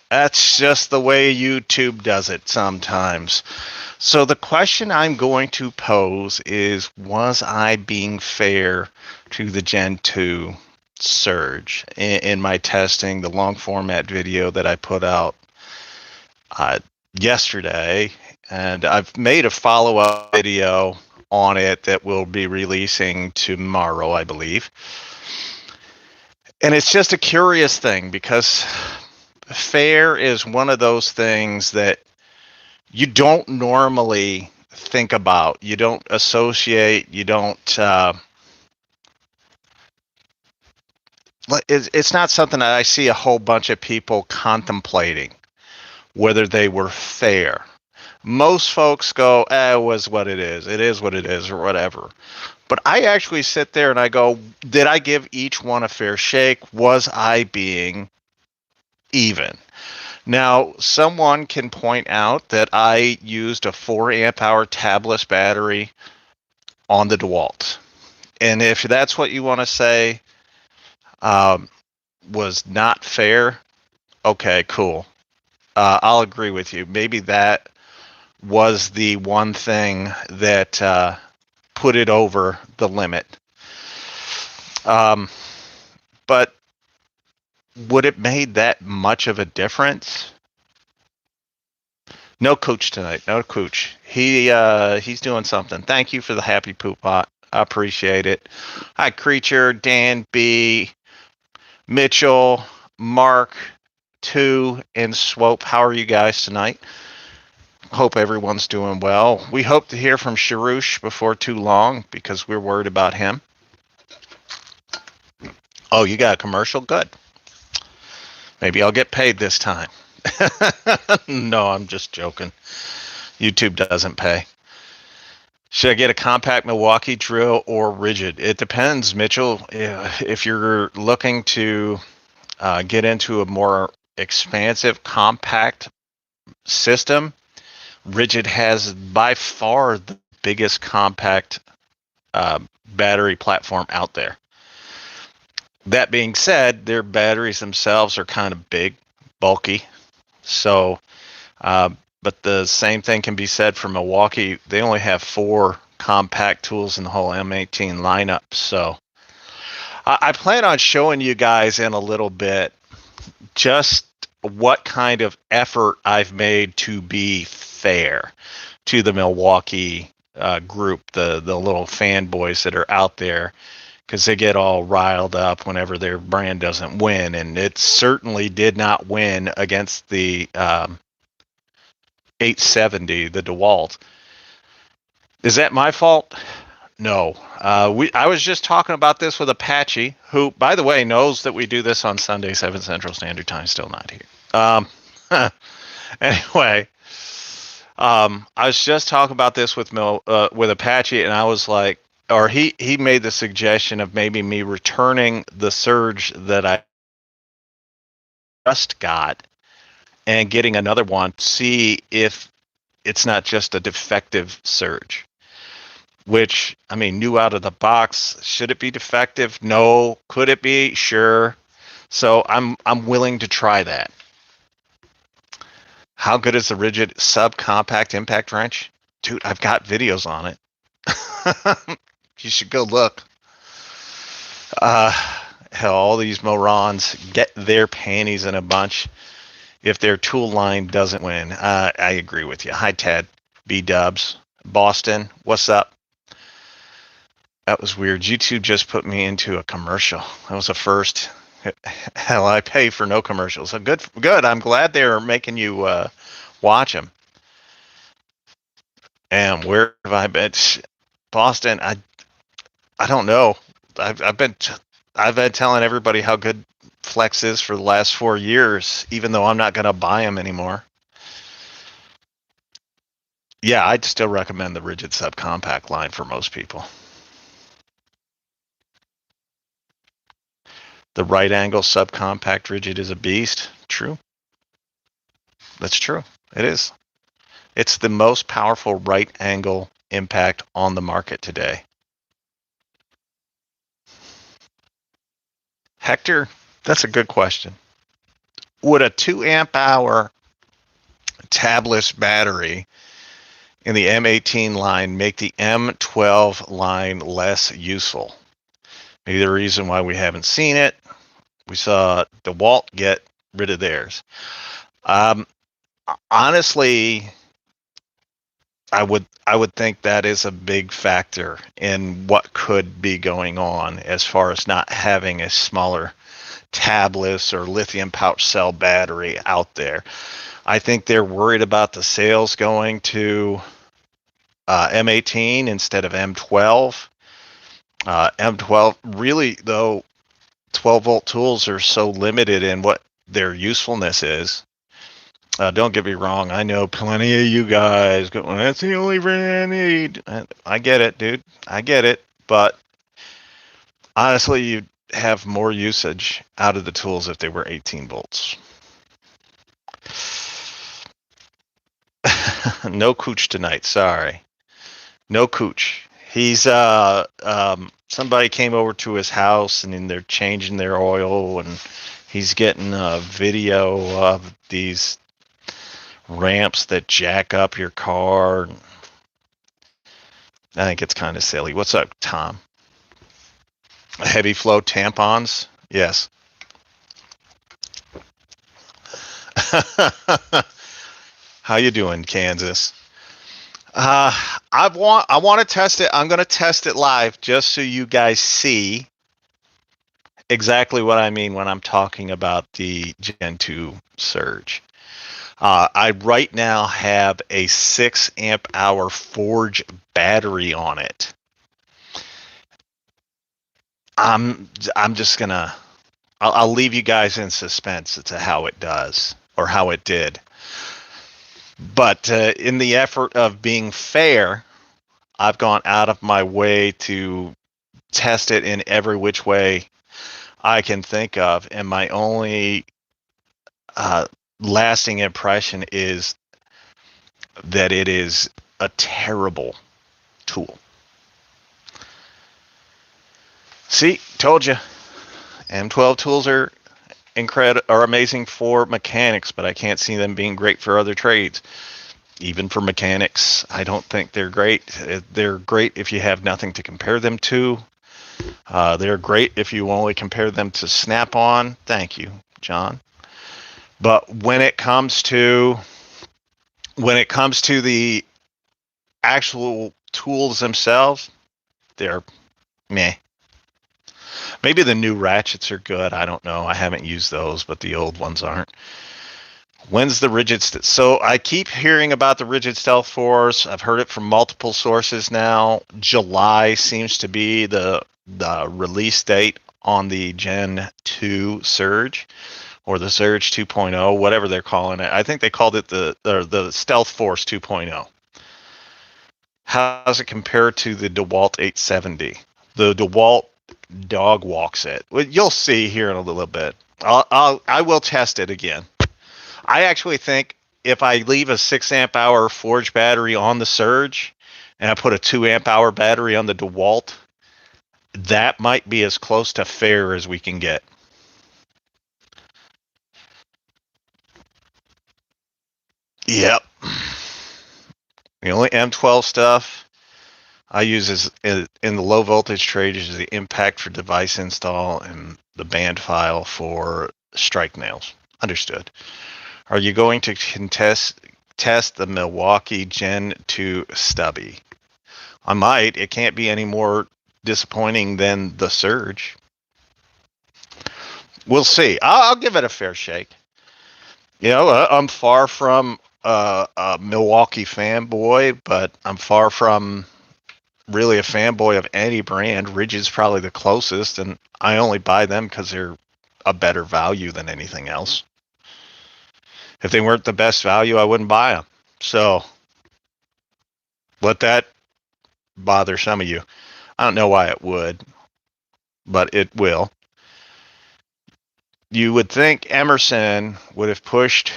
That's just the way YouTube does it sometimes. So the question I'm going to pose is, was I being fair to the Gen 2 surge in my testing, the long format video that I put out uh, yesterday? And I've made a follow-up video on it that will be releasing tomorrow, I believe. And it's just a curious thing because fair is one of those things that you don't normally think about. You don't associate. You don't. It's not something that I see a whole bunch of people contemplating whether they were fair. Most folks go, it was what it is. It is what it is, or whatever. But I actually sit there and I go, did I give each one a fair shake? Was I being even? Now, someone can point out that I used a 4 amp hour tabless battery on the DeWalt. And if that's what you want to say was not fair, okay, cool. I'll agree with you. Maybe that was the one thing that put it over the limit. But would it made that much of a difference? No Cooch tonight. No Cooch. He's doing something. Thank you for the happy poop pot. I appreciate it. Hi, Creature, Dan B, Mitchell, Mark, 2, and Swope. How are you guys tonight? Hope everyone's doing well. We hope to hear from Sharush before too long because we're worried about him. Oh, you got a commercial? Good. Maybe I'll get paid this time. No, I'm just joking. YouTube doesn't pay. Should I get a compact Milwaukee drill or rigid? It depends, Mitchell. If you're looking to get into a more expansive compact system, rigid has by far the biggest compact battery platform out there. That being said, their batteries themselves are kind of big, bulky. So, but the same thing can be said for Milwaukee. They only have 4 compact tools in the whole M18 lineup. So I plan on showing you guys in a little bit just what kind of effort I've made to be fair to the Milwaukee group, the little fanboys that are out there, because they get all riled up whenever their brand doesn't win. And it certainly did not win against the 870, the DeWalt. Is that my fault? No. I was just talking about this with Apache, who, by the way, knows that we do this on Sunday, 7 Central Standard Time, still not here. Anyway, I was just talking about this with Apache, and I was like, or he made the suggestion of maybe me returning the surge that I just got and getting another one, see if it's not just a defective surge. Which, I mean, new out of the box. Should it be defective? No. Could it be? Sure. So I'm willing to try that. How good is the rigid subcompact impact wrench? Dude, I've got videos on it. You should go look. Hell, all these morons get their panties in a bunch if their tool line doesn't win. I agree with you. Hi, Ted. B-dubs. Boston, what's up? That was weird. YouTube just put me into a commercial. That was a first. Hell, I pay for no commercials. So good. I'm glad they're making you watch them. And where have I been? Boston. I don't know. I've been telling everybody how good Flex is for the last 4 years, even though I'm not going to buy them anymore. Yeah, I'd still recommend the rigid subcompact line for most people. The right angle subcompact rigid is a beast. True. That's true. It is. It's the most powerful right angle impact on the market today. Hector, that's a good question. Would a 2 amp hour tabless battery in the M18 line make the M12 line less useful? Maybe the reason why we haven't seen it, we saw DeWalt get rid of theirs. Honestly, I would think that is a big factor in what could be going on as far as not having a smaller tabless or lithium pouch cell battery out there. I think they're worried about the sales going to M18 instead of M12. M12 really, though, 12 volt tools are so limited in what their usefulness is. Don't get me wrong. I know plenty of you guys go, well, that's the only brand I need. I get it, dude. I get it. But honestly, you'd have more usage out of the tools if they were 18 volts. No Cooch tonight. Sorry. No Cooch. He's somebody came over to his house and they're changing their oil and he's getting a video of these ramps that jack up your car. I think it's kind of silly. What's up, Tom? Heavy flow tampons? Yes. How you doing, Kansas? I want to test it. I'm going to test it live just so you guys see exactly what I mean when I'm talking about the Gen 2 Surge. I right now have a 6 amp hour Forge battery on it. I'm just gonna I'll leave you guys in suspense as to how it does or how it did. But in the effort of being fair, I've gone out of my way to test it in every which way I can think of, and my only lasting impression is that it is a terrible tool. See, told you. M12 tools are amazing for mechanics, but I can't see them being great for other trades. Even for mechanics, I don't think they're great. They're great if you have nothing to compare them to. They're great if you only compare them to Snap-on. Thank you, John. But when it comes to the actual tools themselves, they're meh. Maybe the new ratchets are good. I don't know. I haven't used those, but the old ones aren't. When's the rigid? So I keep hearing about the rigid Stealth Force. I've heard it from multiple sources now. July seems to be the release date on the Gen 2 Surge, or the Surge 2.0, whatever they're calling it. I think they called it the Stealth Force 2.0. How does it compare to the DeWalt 870? The DeWalt dog walks it. Well, you'll see here in a little bit. I will test it again. I actually think if I leave a 6 amp hour Forge battery on the Surge and I put a 2 amp hour battery on the DeWalt, that might be as close to fair as we can get. Yep. The only M12 stuff I use is in the low voltage trade is the impact for device install and the band file for strike nails. Understood. Are you going to test the Milwaukee Gen 2 stubby? I might. It can't be any more disappointing than the Surge. We'll see. I'll give it a fair shake. You know, I'm far from a Milwaukee fanboy, but I'm far from really a fanboy of any brand. Rigid's probably the closest, and I only buy them because they're a better value than anything else. If they weren't the best value, I wouldn't buy them. So let that bother some of you. I don't know why it would, but it will. You would think Emerson would have pushed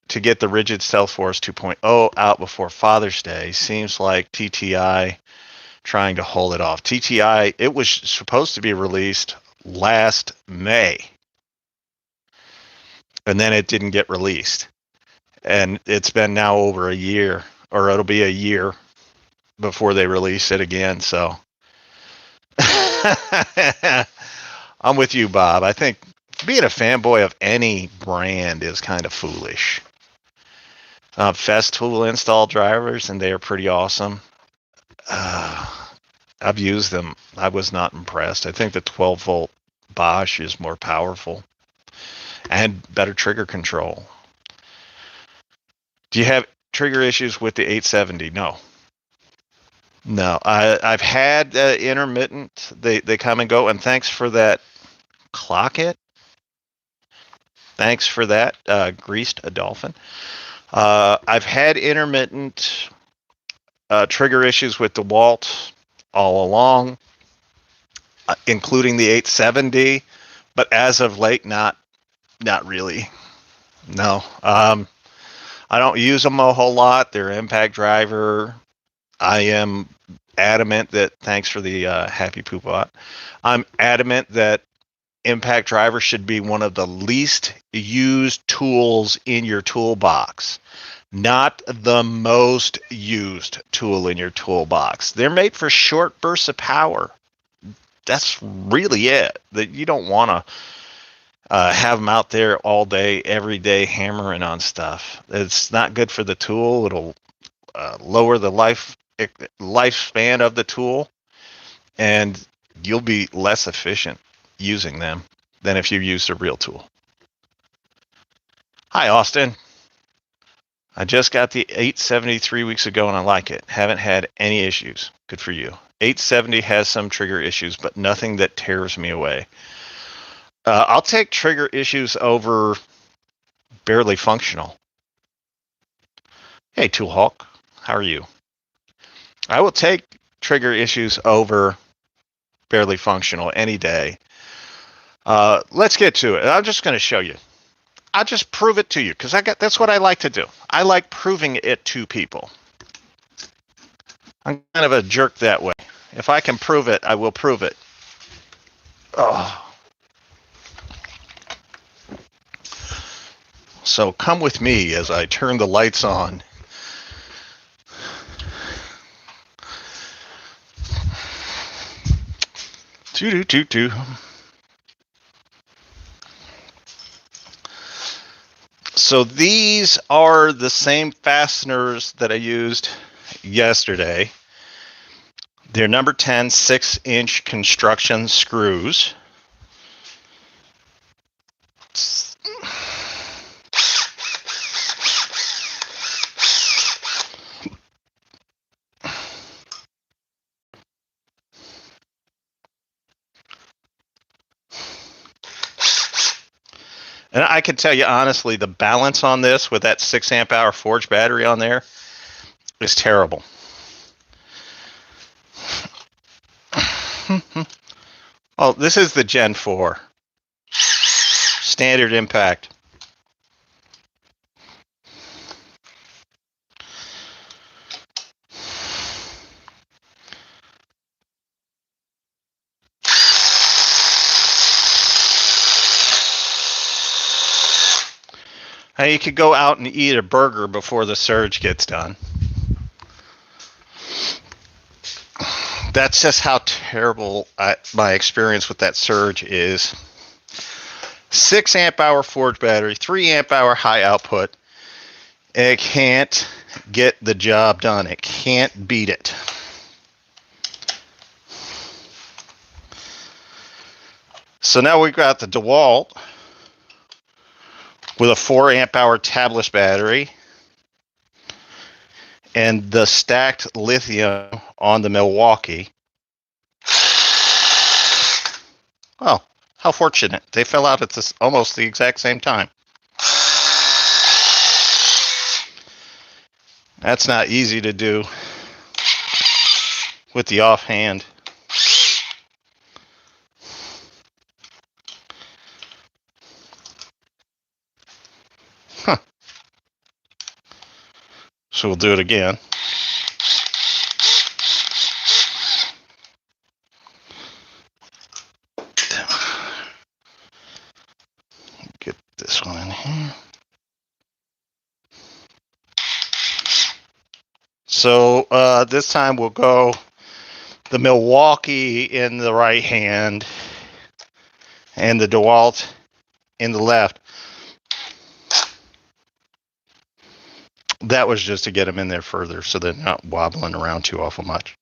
to get the rigid Stealth Force 2.0 out before Father's Day. Seems like TTI trying to hold it off. TTI, it was supposed to be released last May. and then it didn't get released. And it's been now over a year, or it'll be a year before they release it again. So I'm with you, Bob. I think being a fanboy of any brand is kind of foolish. Festool install drivers, and they are pretty awesome. I've used them. I was not impressed. I think the 12-volt Bosch is more powerful and better trigger control. Do you have trigger issues with the 870? No. No. I've had intermittent. They come and go, and thanks for that. Clock it. Thanks for that, Greased a Dolphin. I've had intermittent trigger issues with DeWalt all along, including the 870, but as of late, not really. No. I don't use them a whole lot. They're impact driver. I am adamant that, thanks for the happy poop bot. I'm adamant that impact driver should be one of the least used tools in your toolbox, not the most used tool in your toolbox. They're made for short bursts of power. That's really it. That you don't want to have them out there all day, every day, hammering on stuff. It's not good for the tool. It'll lower the lifespan of the tool, and you'll be less efficient using them than if you used a real tool. Hi, Austin. I just got the 870 3 weeks ago, and I like it. Haven't had any issues. Good for you. 870 has some trigger issues, but nothing that tears me away. I'll take trigger issues over barely functional. Hey, Toolhawk. How are you? I will take trigger issues over barely functional any day. Let's get to it. I'm just going to show you. I'll just prove it to you, because that's what I like to do. I like proving it to people. I'm kind of a jerk that way. If I can prove it, I will prove it. Oh. So come with me as I turn the lights on. Doo-doo-doo-doo. So these are the same fasteners that I used yesterday. They're number 10 6-inch construction screws. And I can tell you honestly, the balance on this with that 6 amp hour Forge battery on there is terrible. Oh, this is the Gen 4. Standard impact. Hey, you could go out and eat a burger before the surge gets done. That's just how terrible my experience with that surge is. 6 amp hour Forge battery, 3 amp hour high output. It can't get the job done. It can't beat it. So now we've got the DeWalt with a 4 amp hour tabless battery and the stacked lithium on the Milwaukee. Oh, how fortunate. They fell out at almost the exact same time. That's not easy to do with the offhand. Huh. So we'll do it again. Get this one in here. So this time we'll go the Milwaukee in the right hand and the DeWalt in the left. That was just to get them in there further so they're not wobbling around too awful much.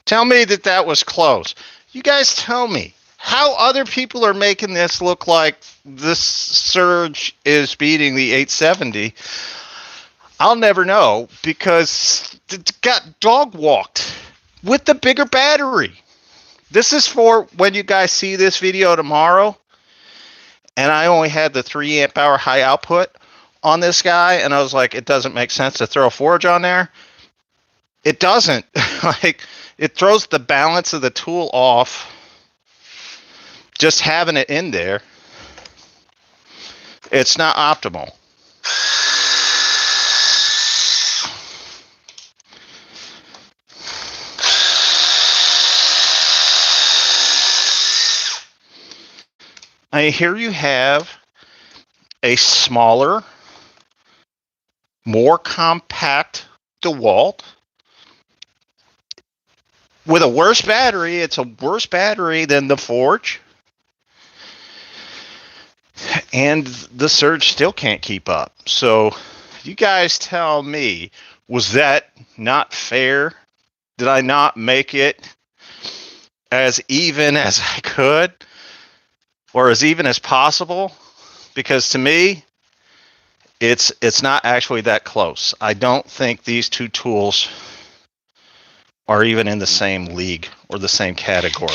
Tell me that was close. You guys tell me how other people are making this look like this surge is beating the 870. I'll never know because it got dog walked with the bigger battery. This is for when you guys see this video tomorrow, and I only had the 3 amp hour high output on this guy, and I was like, it doesn't make sense to throw a forge on there. It doesn't. Like, it throws the balance of the tool off just having it in there. It's not optimal. Here you have a smaller, more compact DeWalt with a worse battery. It's a worse battery than the Forge. And the Surge still can't keep up. So you guys tell me, was that not fair? Did I not make it as even as I could? Or as even as possible? Because to me, it's not actually that close. I don't think these two tools are even in the same league or the same category.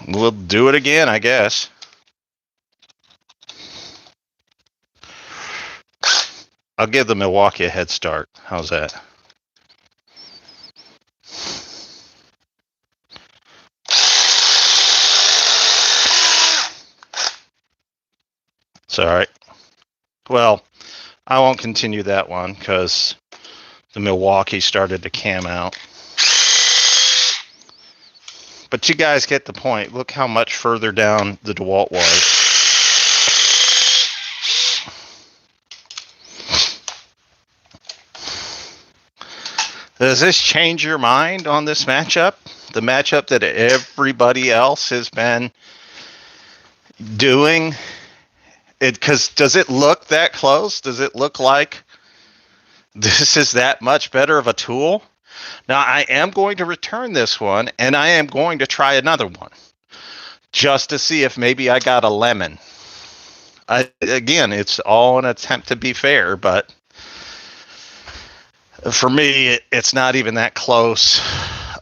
We'll do it again, I guess. I'll give the Milwaukee a head start. How's that? It's all right. Well, I won't continue that one because the Milwaukee started to cam out. But you guys get the point. Look how much further down the DeWalt was. Does this change your mind on this matchup? The matchup that everybody else has been doing? Because does it look that close? Does it look like this is that much better of a tool? Now, I am going to return this one, and I am going to try another one just to see if maybe I got a lemon. Again, it's all an attempt to be fair, but for me, it's not even that close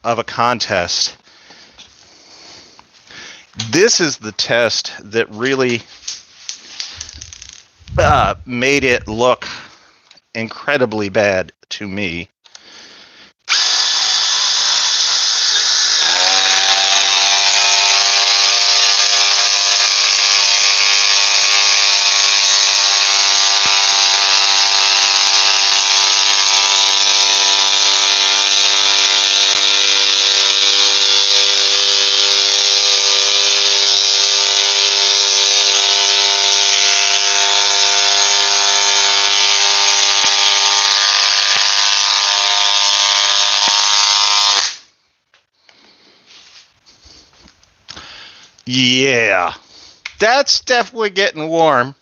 of a contest. This is the test that really made it look incredibly bad to me. Yeah, that's definitely getting warm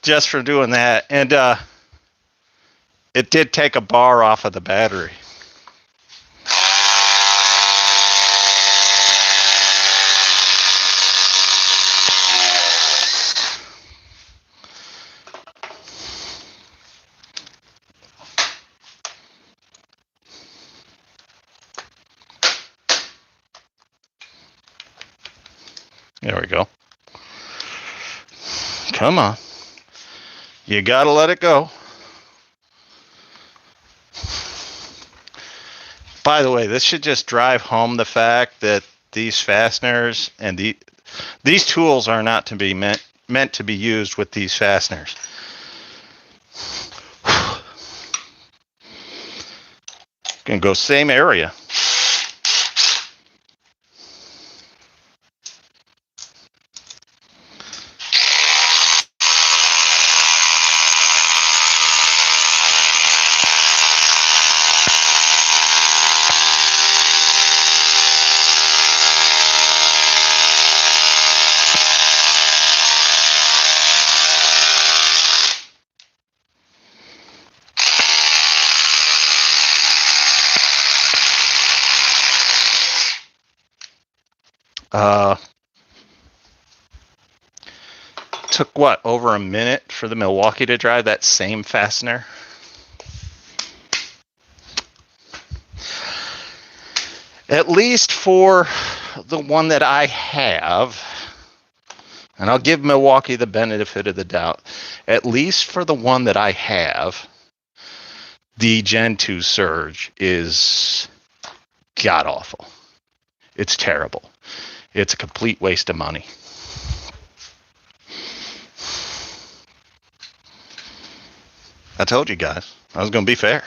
just from doing that. And it did take a bar off of the battery. There we go. Come on. You gotta let it go. By the way, this should just drive home the fact that these fasteners and these tools are not to be meant to be used with these fasteners. Gonna go same area. Took what, over a minute for the Milwaukee to dry, that same fastener. At least for the one that I have, and I'll give Milwaukee the benefit of the doubt, at least for the one that I have, the Gen 2 surge is god-awful. It's terrible. It's a complete waste of money. I told you guys I was going to be fair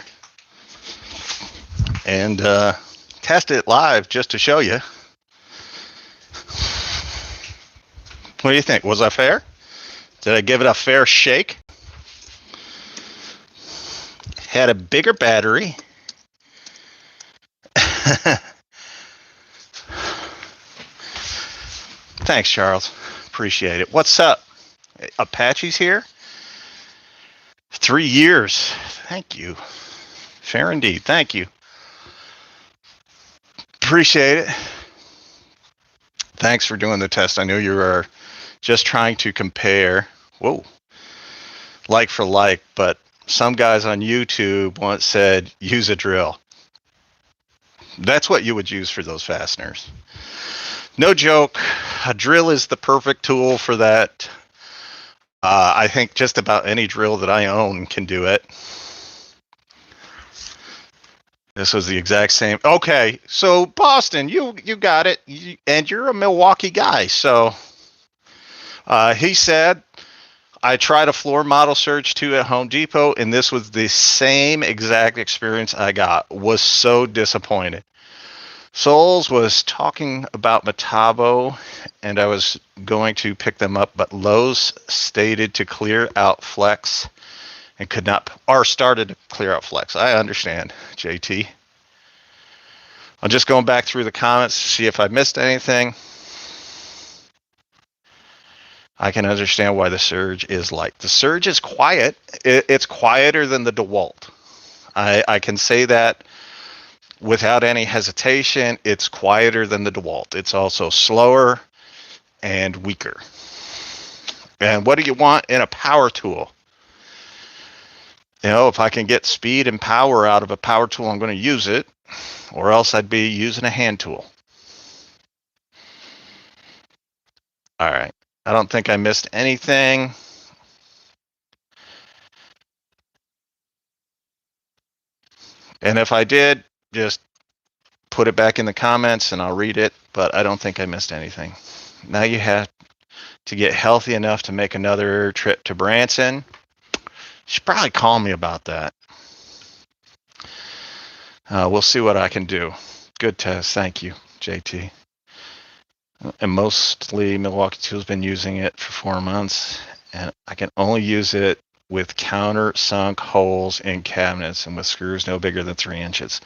and test it live just to show you. What do you think? Was I fair? Did I give it a fair shake? Had a bigger battery. Thanks, Charles. Appreciate it. What's up? Apache's here? 3 years. Thank you. Fair indeed. Thank you. Appreciate it. Thanks for doing the test. I know you are just trying to compare, like for like, but some guys on YouTube once said, use a drill. That's what you would use for those fasteners. No joke. A drill is the perfect tool for that. I think just about any drill that I own can do it. This was the exact same. Okay, so Boston, you got it, and you're a Milwaukee guy. So he said, I tried a floor model Surge 2 at Home Depot, and this was the same exact experience I got. Was so disappointed. SoAlz was talking about Metabo, and I was going to pick them up, but Lowe's stated to clear out flex and could not, or started to clear out flex. I understand, JT. I'm just going back through the comments to see if I missed anything. I can understand why the Surge is like. The Surge is quiet. It's quieter than the DeWalt. I can say that without any hesitation. It's quieter than the DeWalt. It's also slower and weaker. And what do you want in a power tool? You know, if I can get speed and power out of a power tool, I'm going to use it, or else I'd be using a hand tool. All right. I don't think I missed anything. And if I did, just put it back in the comments and I'll read it, but I don't think I missed anything. Now you have to get healthy enough to make another trip to Branson. You should probably call me about that. We'll see what I can do. Good test. Thank you, JT. And mostly Milwaukee Tool's been using it for 4 months, and I can only use it with countersunk holes in cabinets and with screws no bigger than 3 inches.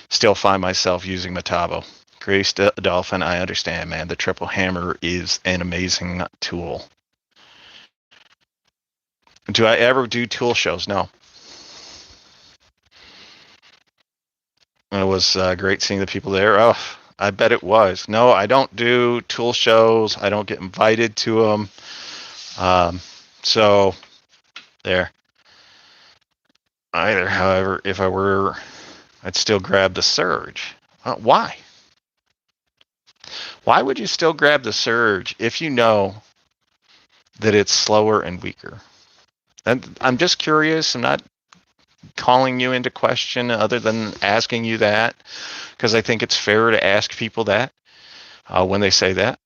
Still find myself using Metabo. Grace Dolphin, I understand, man. The triple hammer is an amazing tool. Do I ever do tool shows? No. It was great seeing the people there. Oh, I bet it was. No, I don't do tool shows. I don't get invited to them. So, there. Either, however, if I were, I'd still grab the Surge. Why? Why would you still grab the Surge if you know that it's slower and weaker? And I'm just curious. I'm not calling you into question other than asking you that, because I think it's fair to ask people that. when they say that.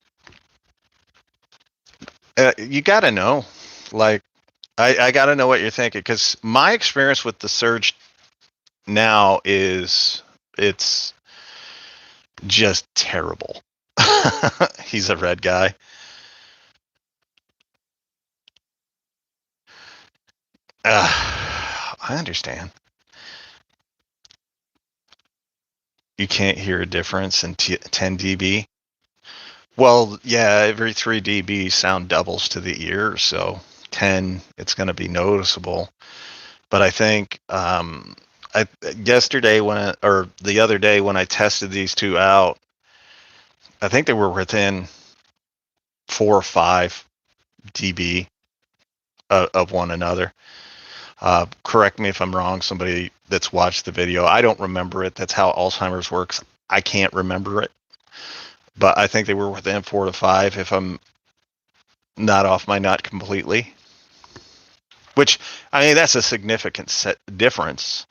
You got to know. Like, I got to know what you're thinking, because my experience with the Surge now is it's just terrible. He's a red guy. I understand. You can't hear a difference in 10 dB. Well, yeah, every 3 dB sound doubles to the ear, so 10, it's going to be noticeable. But I think yesterday or the other day when I tested these two out, I think they were within 4 or 5 dB of one another. Correct me if I'm wrong, somebody that's watched the video. I don't remember it. That's how Alzheimer's works. I can't remember it. But I think they were within 4 to 5, if I'm not off my nut completely. Which, I mean, that's a significant difference.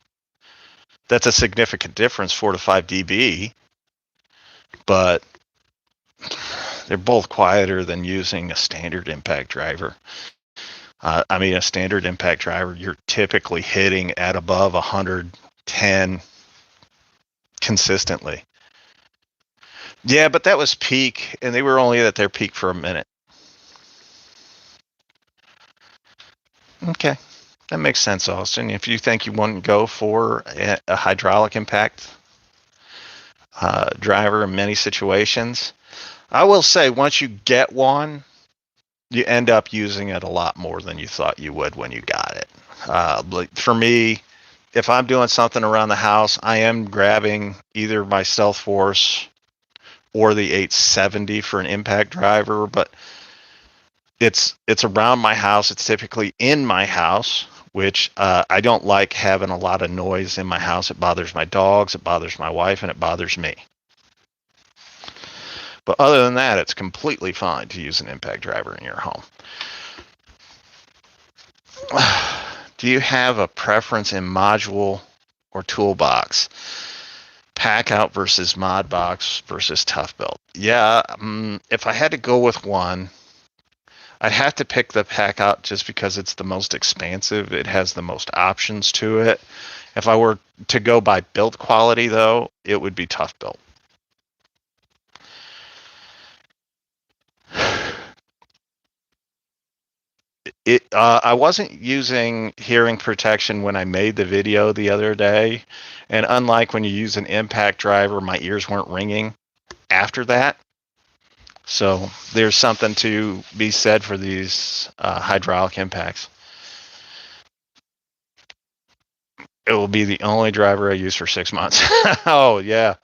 That's a significant difference, 4 to 5 dB. But they're both quieter than using a standard impact driver. I mean, a standard impact driver, you're typically hitting at above 110 consistently. Yeah, but that was peak, and they were only at their peak for a minute. Okay, that makes sense, Austin. If you think you want to go for a hydraulic impact driver in many situations, I will say once you get one, you end up using it a lot more than you thought you would when you got it. Like for me, if I'm doing something around the house, I am grabbing either my Stealth Force or the 870 for an impact driver, but it's around my house. It's typically in my house, which I don't like having a lot of noise in my house. It bothers my dogs, it bothers my wife, and it bothers me. But other than that, it's completely fine to use an impact driver in your home. Do you have a preference in module or toolbox? Pack out versus mod box versus tough built? Yeah, if I had to go with one, I'd have to pick the pack out just because it's the most expansive. It has the most options to it. If I were to go by build quality, though, it would be tough built. I wasn't using hearing protection when I made the video the other day, and unlike when you use an impact driver, my ears weren't ringing after that. So there's something to be said for these hydraulic impacts. It will be the only driver I use for 6 months. Oh yeah,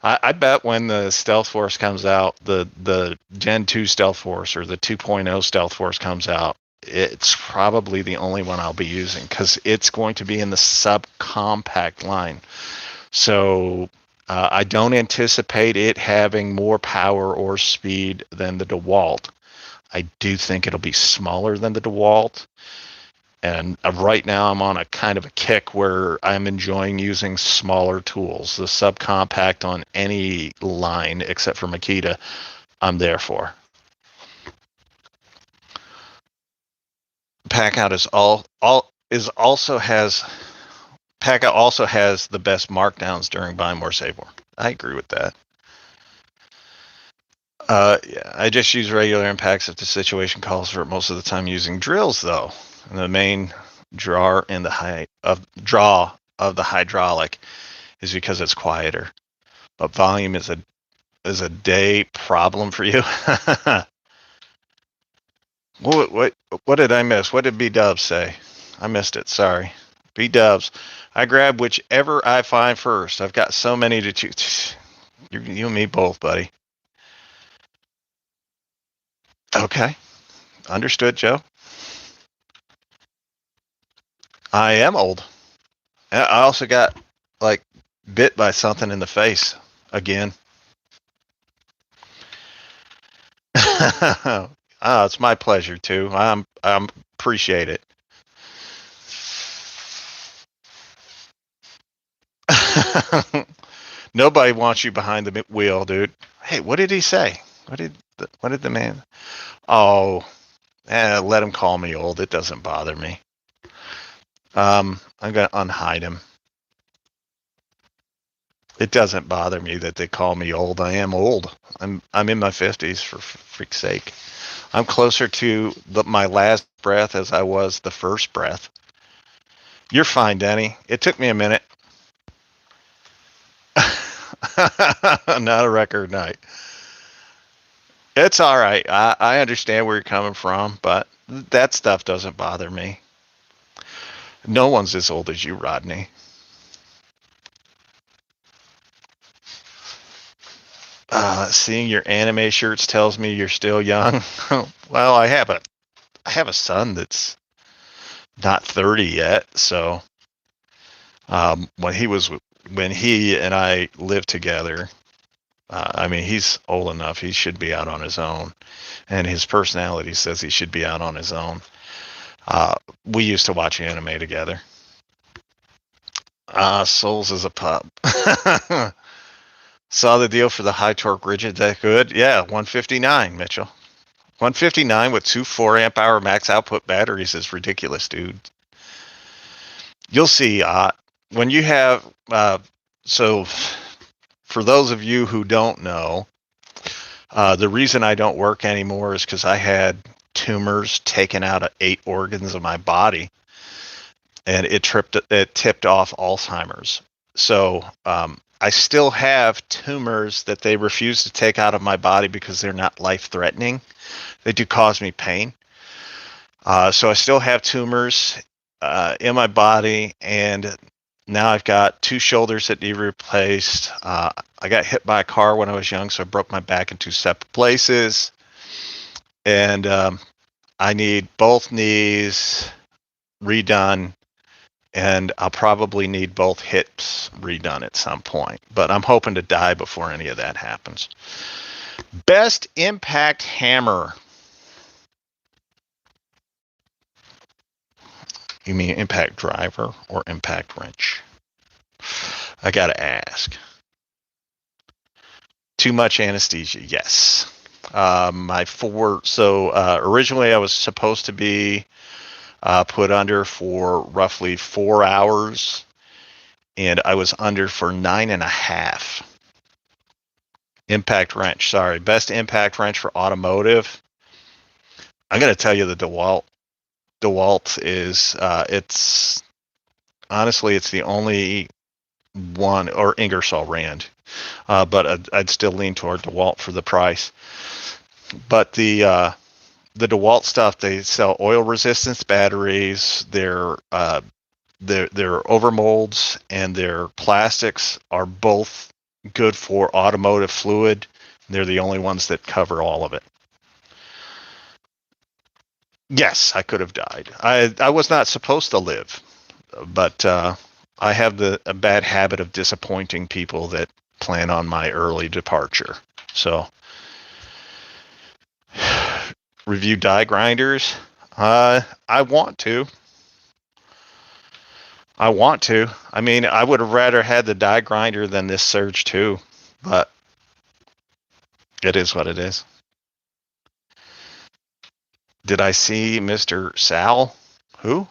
I bet when the Stealth Force comes out, the Gen 2 Stealth Force or the 2.0 Stealth Force comes out, it's probably the only one I'll be using because it's going to be in the subcompact line. So I don't anticipate it having more power or speed than the DeWalt. I do think it'll be smaller than the DeWalt. And right now I'm on a kind of a kick where I'm enjoying using smaller tools. The subcompact on any line except for Makita, I'm there for. Packout Packout also has the best markdowns during buy more save more. I agree with that. Yeah, I just use regular impacts if the situation calls for it. Most of the time using drills though. And the main draw of the hydraulic is because it's quieter. But volume is a day problem for you. What did I miss? What did B Dubs say? I missed it. Sorry. B Dubs. I grab whichever I find first. I've got so many to choose. You and me both, buddy. Okay. Understood, Joe. I am old. I also got like bit by something in the face again. It's my pleasure too. I'm appreciate it. Nobody wants you behind the wheel, dude. Hey, what did he say? What did the man? Oh, let him call me old. It doesn't bother me. I'm gonna unhide him. It doesn't bother me that they call me old. I am old. I'm in my 50s for freak's sake. I'm closer to my last breath as I was the first breath. You're fine, Denny. It took me a minute. Not a record night. It's all right. I understand where you're coming from, but that stuff doesn't bother me. No one's as old as you, Rodney. Seeing your anime shirts tells me you're still young. Well, I have a son that's not 30 yet, so when he and I lived together, I mean, he's old enough. He should be out on his own, and his personality says he should be out on his own. We used to watch anime together. SoAlz is a pup. Saw the deal for the high torque rigid. That good? Yeah, 159, Mitchell. 159 with two 4 amp hour max output batteries is ridiculous, dude. You'll see. When you have so for those of you who don't know, the reason I don't work anymore is because I had tumors taken out of 8 organs of my body, and it tipped off Alzheimer's. So I still have tumors that they refuse to take out of my body because they're not life-threatening. They do cause me pain. So I still have tumors in my body, and now I've got 2 shoulders that need replaced. I got hit by a car when I was young, so I broke my back in 2 separate places. And I need both knees redone, and I'll probably need both hips redone at some point. But I'm hoping to die before any of that happens. Best impact hammer. You mean impact driver or impact wrench? I gotta ask. Too much anesthesia? Yes. Originally I was supposed to be put under for roughly 4 hours, and I was under for 9.5. Impact wrench. Sorry, best impact wrench for automotive. I'm gonna tell you the DeWalt. DeWalt is it's honestly it's the only one, or Ingersoll Rand, but I'd still lean toward DeWalt for the price. But the DeWalt stuff, they sell oil resistance batteries. Their overmolds and their plastics are both good for automotive fluid. They're the only ones that cover all of it. Yes, I could have died. I was not supposed to live, but I have a bad habit of disappointing people that plan on my early departure. So, review die grinders. I want to. I mean, I would have rather had the die grinder than this Surge 2, but it is what it is. Did I see Mr. Sal? Who?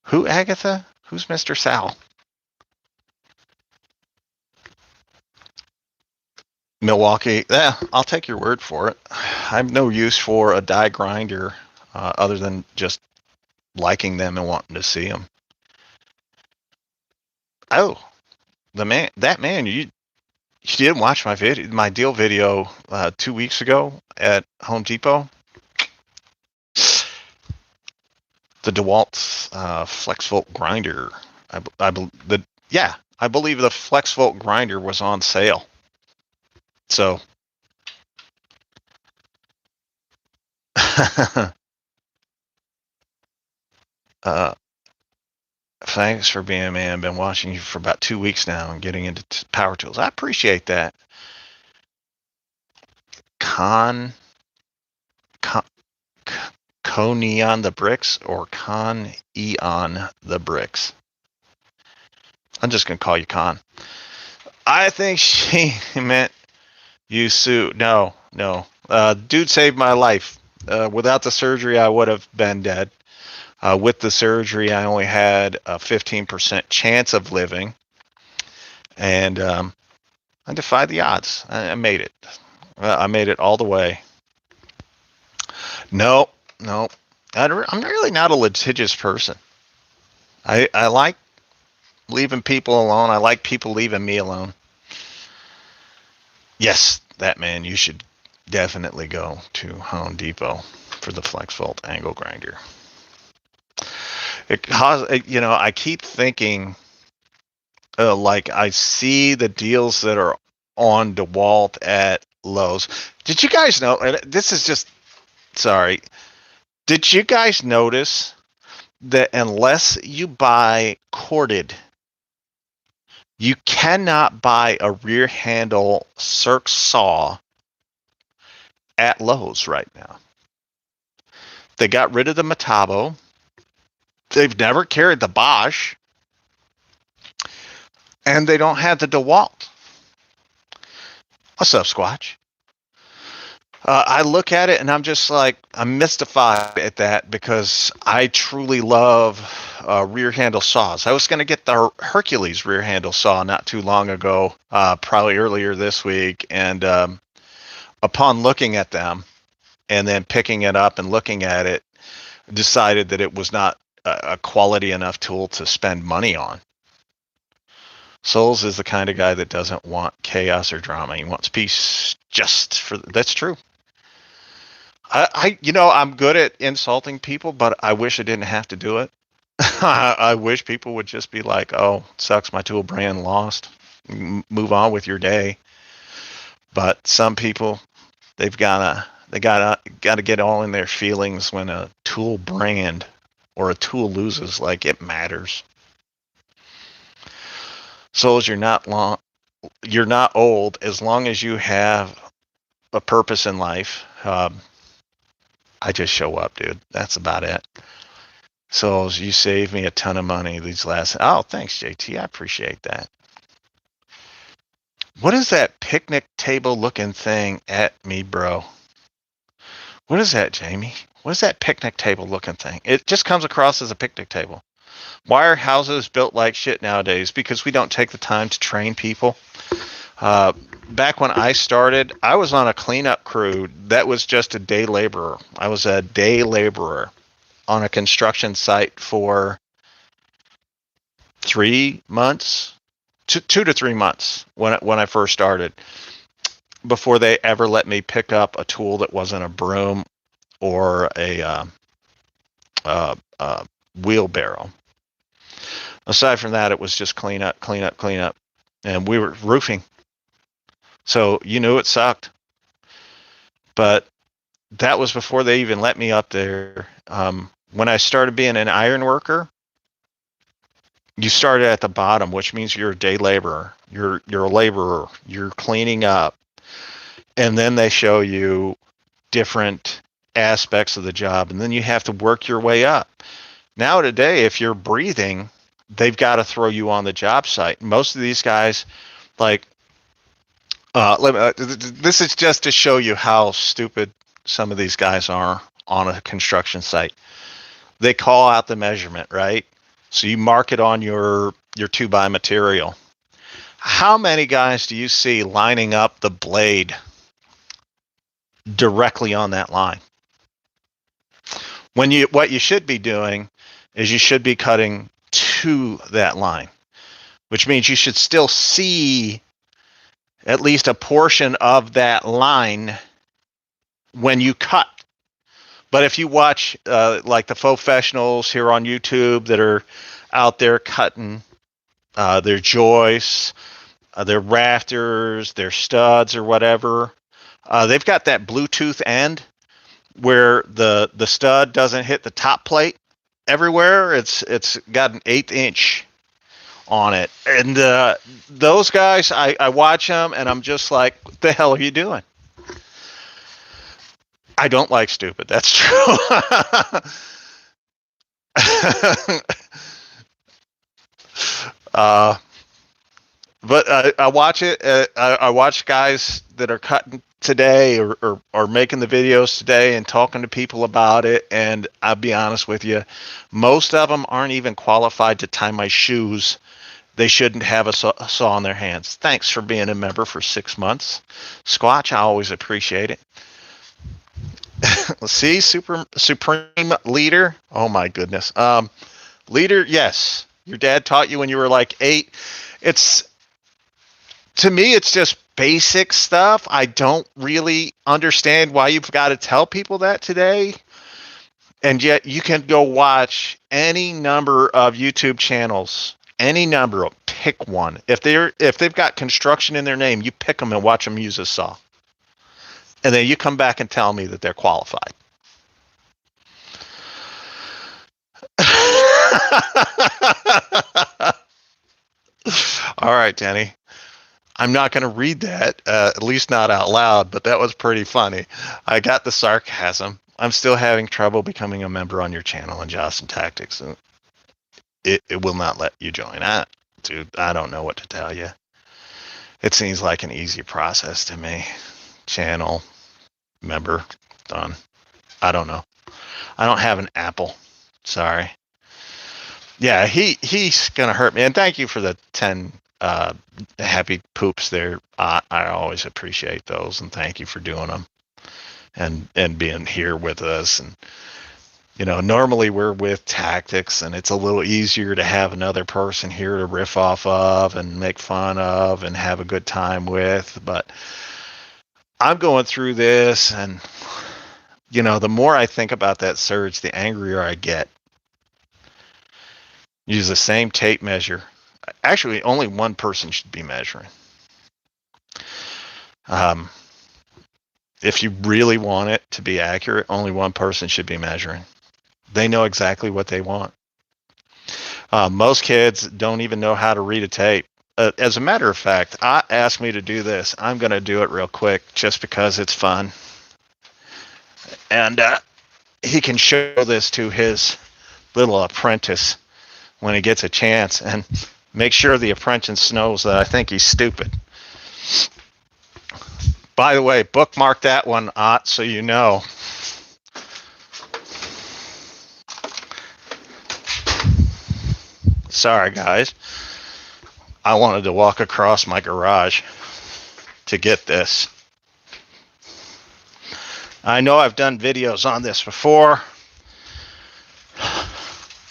Who, Agatha? Who's Mr. Sal? Milwaukee. Yeah, I'll take your word for it. I have no use for a die grinder other than just liking them and wanting to see them. Oh, that man, you didn't watch my deal video 2 weeks ago at Home Depot. The DeWalt FlexVolt grinder. I believe the FlexVolt grinder was on sale. So thanks for being a man. I've been watching you for about 2 weeks now and getting into power tools. I appreciate that. Coney on the bricks or Con E on the bricks? I'm just gonna call you Con. I think she meant You sue? No, no. Dude saved my life. Without the surgery, I would have been dead. With the surgery, I only had a 15% chance of living, and I defied the odds. I made it. I made it all the way. No, no. I'm really not a litigious person. I like leaving people alone. I like people leaving me alone. Yes, that man, you should definitely go to Home Depot for the Flex Volt angle grinder. I keep thinking, like I see the deals that are on DeWalt at Lowe's. Did you guys know? And this is just sorry. Did you guys notice that unless you buy corded, you cannot buy a rear handle circ saw at Lowe's right now? They got rid of the Metabo. They've never carried the Bosch. And they don't have the DeWalt. What's up, Squatch? I look at it and I'm just like, I'm mystified at that because I truly love rear handle saws. I was going to get the Hercules rear handle saw not too long ago, probably earlier this week. And upon looking at them and then picking it up and looking at it, decided that it was not a quality enough tool to spend money on. SoAlz is the kind of guy that doesn't want chaos or drama. He wants peace just for that's true. I'm good at insulting people, but I wish I didn't have to do it. I wish people would just be like, "Oh, sucks, my tool brand lost. Move on with your day." But some people, they gotta get all in their feelings when a tool brand or a tool loses like it matters. SoAlz, you're not old as long as you have a purpose in life. I just show up, dude. That's about it. SoAlz, you saved me a ton of money these last. Oh, thanks, JT. I appreciate that. What is that picnic table looking thing at me, bro? What is that, Jamie? What is that picnic table looking thing? It just comes across as a picnic table. Why are houses built like shit nowadays? Because we don't take the time to train people. Back when I started, I was on a cleanup crew that was just a day laborer. I was a day laborer on a construction site for 3 months, 2 to 3 months when I first started, before they ever let me pick up a tool that wasn't a broom or a wheelbarrow. Aside from that, it was just clean up, and we were roofing. So you knew it sucked. But that was before they even let me up there. When I started being an iron worker, you started at the bottom, which means you're a day laborer. You're a laborer. You're cleaning up. And then they show you different aspects of the job, and then you have to work your way up. Now today, if you're breathing, they've got to throw you on the job site. Most of these guys, like, this is just to show you how stupid some of these guys are on a construction site. They call out the measurement, right? So you mark it on your 2x material. How many guys do you see lining up the blade directly on that line? What you should be doing is you should be cutting to that line, which means you should still see at least a portion of that line when you cut. But if you watch like the professionals here on YouTube that are out there cutting their joists, their rafters, their studs or whatever, they've got that Bluetooth end where the stud doesn't hit the top plate everywhere. It's got an 1/8 inch on it. And those guys, I watch them and I'm just like, what the hell are you doing? I don't like stupid. That's true. But I watch it. I watch guys that are cutting today or making the videos today and talking to people about it. And I'll be honest with you, most of them aren't even qualified to tie my shoes. They shouldn't have a saw in their hands. Thanks for being a member for 6 months. Squatch, I always appreciate it. See, supreme leader. Oh my goodness. Leader, yes. Your dad taught you when you were like 8. It's to me, it's just basic stuff. I don't really understand why you've got to tell people that today. And yet you can go watch any number of YouTube channels, any number of pick one. If they've got construction in their name, you pick them and watch them use a saw. And then you come back and tell me that they're qualified. All right, Denny. I'm not going to read that, at least not out loud, but that was pretty funny. I got the sarcasm. I'm still having trouble becoming a member on your channel in Jocelyn Tactics. And it will not let you join. Dude, I don't know what to tell you. It seems like an easy process to me. Channel, member, done. I don't know. I don't have an Apple. Sorry. Yeah, he's going to hurt me. And thank you for the 10 happy poops there. I always appreciate those, and thank you for doing them and being here with us. And normally we're with Tactics, and it's a little easier to have another person here to riff off of and make fun of and have a good time with. But I'm going through this, and the more I think about that surge, the angrier I get. Use the same tape measure. Actually, only one person should be measuring. If you really want it to be accurate, only one person should be measuring. They know exactly what they want. Most kids don't even know how to read a tape. As a matter of fact, asked me to do this. I'm going to do it real quick just because it's fun. And he can show this to his little apprentice when he gets a chance, and make sure the apprentice knows that I think he's stupid. By the way, bookmark that one, Ott, so you know. Sorry, guys. I wanted to walk across my garage to get this. I know I've done videos on this before,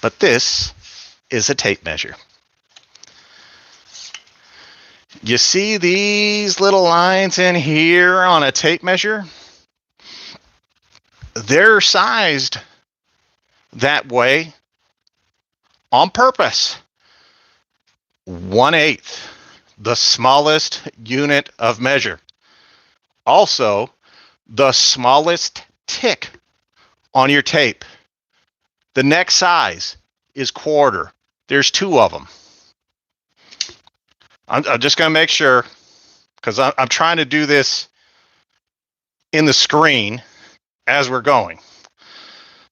but this is a tape measure. You see these little lines in here on a tape measure? They're sized that way on purpose. 1/8, the smallest unit of measure. Also, the smallest tick on your tape. The next size is 1/4. There's 2 of them. I'm just going to make sure, because I'm trying to do this in the screen as we're going.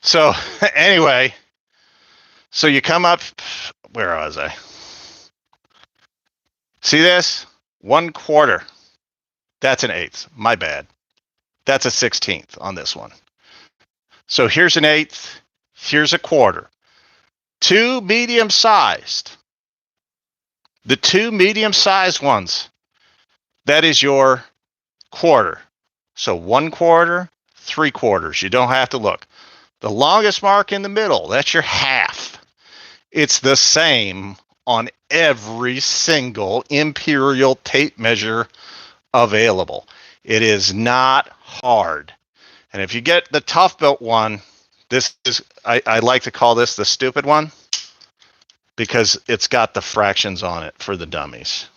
So anyway, so you come up, where was I? See this? 1/4. That's an 1/8. My bad. That's a 1/16 on this one. So here's an 1/8. Here's a 1/4. 2 medium-sized. The 2 medium-sized ones, that is your 1/4. So 1/4, 3/4. You don't have to look. The longest mark in the middle, that's your 1/2. It's the same on every single imperial tape measure available. It is not hard. And if you get the tough built one, this is, I like to call this the stupid one, because it's got the fractions on it for the dummies.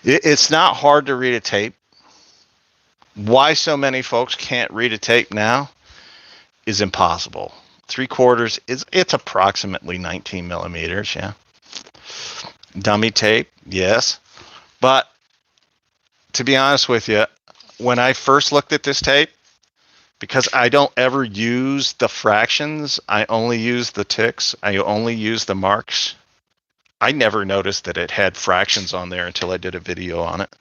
It's not hard to read a tape. Why so many folks can't read a tape now is impossible. 3/4 it's approximately 19 millimeters, yeah. Dummy tape, yes. But to be honest with you, when I first looked at this tape, because I don't ever use the fractions. I only use the ticks. I only use the marks. I never noticed that it had fractions on there until I did a video on it.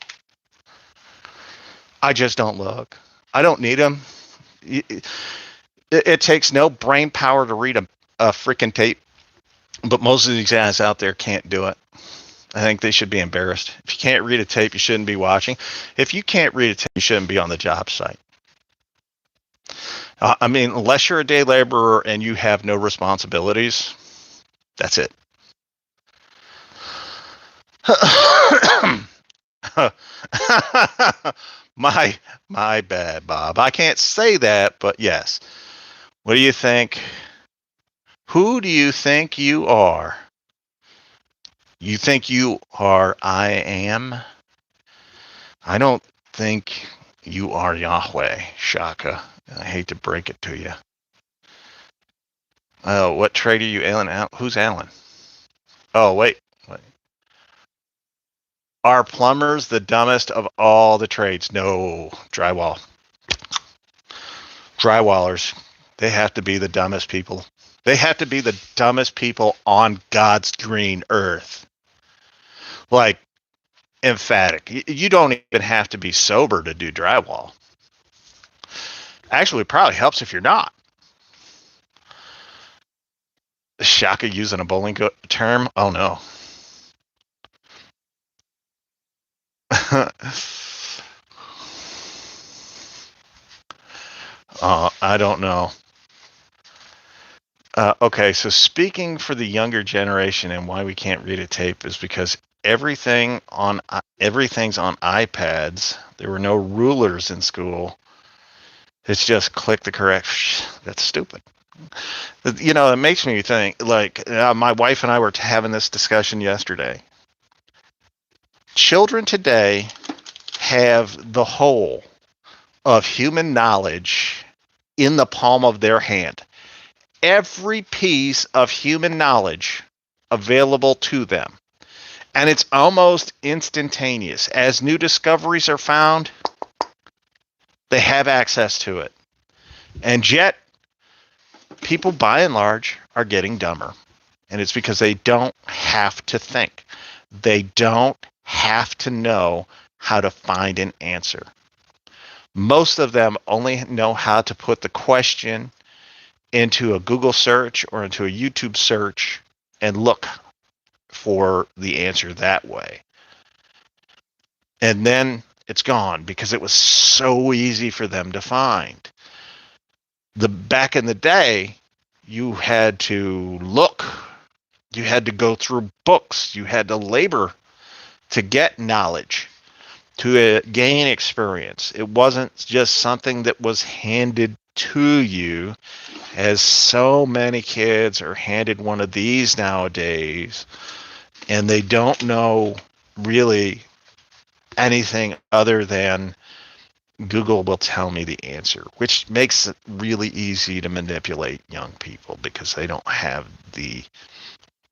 I just don't look. I don't need them. It takes no brain power to read a freaking tape, but most of these guys out there can't do it. I think they should be embarrassed. If you can't read a tape, you shouldn't be watching. If you can't read a tape, you shouldn't be on the job site. I mean, unless you're a day laborer and you have no responsibilities, that's it. my bad, Bob. I can't say that, but yes. What do you think? Who do you think you are? You think you are I am? I don't think you are Yahweh, Shaka. I hate to break it to you. Oh, what trade are you, Alan? Who's Alan? Oh, wait. Are plumbers the dumbest of all the trades? No, drywall. Drywallers, they have to be the dumbest people. They have to be the dumbest people on God's green earth. Like, emphatic. You don't even have to be sober to do drywall. Actually, it probably helps if you're not. Shaka using a bowling term? Oh, no. I don't know. Okay, so speaking for the younger generation and why we can't read a tape is because everything's on iPads. There were no rulers in school. It's just click the correct. That's stupid. You know, it makes me think. Like my wife and I were having this discussion yesterday. Children today have the whole of human knowledge in the palm of their hand. Every piece of human knowledge available to them. And it's almost instantaneous. As new discoveries are found, they have access to it. And yet, people by and large are getting dumber. And it's because they don't have to think. They don't have to know how to find an answer. Most of them only know how to put the question into a Google search or into a YouTube search and look for the answer that way. And then it's gone because it was so easy for them to find. Back in the day, you had to look. You had to go through books. You had to labor to get knowledge, to gain experience. It wasn't just something that was handed to you, as so many kids are handed one of these nowadays, and they don't know really anything other than Google will tell me the answer, which makes it really easy to manipulate young people because they don't have the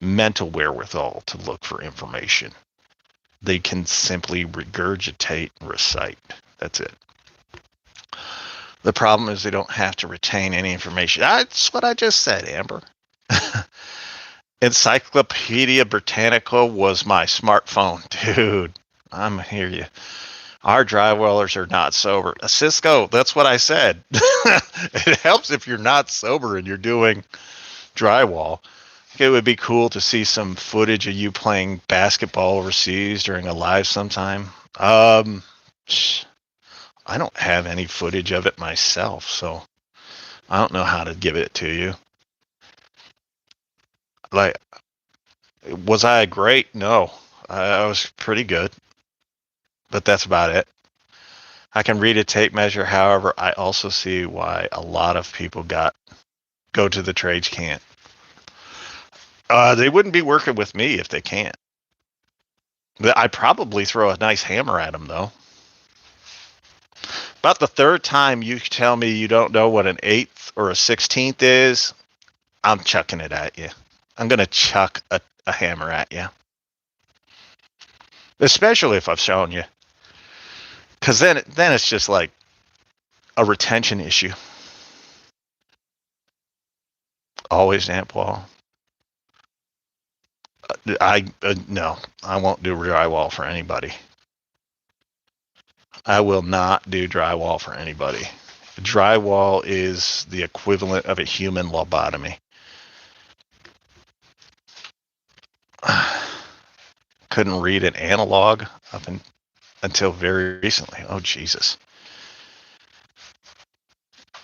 mental wherewithal to look for information. They can simply regurgitate and recite. That's it. The problem is they don't have to retain any information. That's what I just said, Amber. Encyclopedia Britannica was my smartphone. Dude, I'm hear you. Our drywallers are not sober. Cisco, that's what I said. It helps if you're not sober and you're doing drywall. It would be cool to see some footage of you playing basketball overseas during a live sometime. I don't have any footage of it myself, so I don't know how to give it to you. Like, was I great? No, I was pretty good, but that's about it. I can read a tape measure. However, I also see why a lot of people go to the trades can't. They wouldn't be working with me if they can't. I'd probably throw a nice hammer at them, though. About the third time you tell me you don't know what an 1/8 or a 16th is, I'm chucking it at you. I'm going to chuck a hammer at you. Especially if I've shown you. Because then it's just like a retention issue. Always damp wall. No, I won't do drywall for anybody. I will not do drywall for anybody. Drywall is the equivalent of a human lobotomy. Couldn't read an analog until very recently. Oh, Jesus.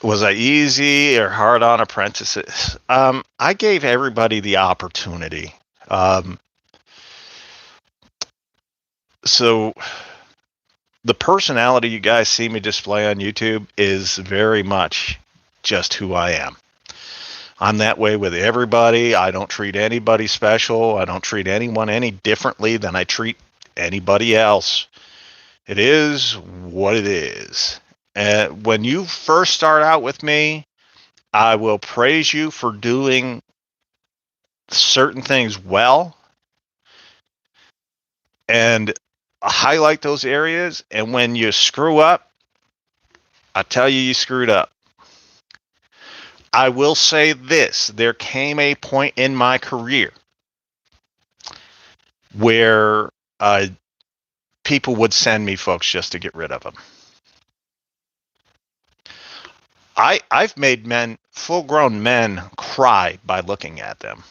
Was I easy or hard on apprentices? I gave everybody the opportunity. So the personality you guys see me display on YouTube is very much just who I am. I'm that way with everybody. I don't treat anybody special. I don't treat anyone any differently than I treat anybody else. It is what it is. And when you first start out with me, I will praise you for doing certain things well and highlight those areas. And when you screw up, I tell you screwed up. I will say this. There came a point in my career where people would send me folks just to get rid of them. I've made full-grown men cry by looking at them.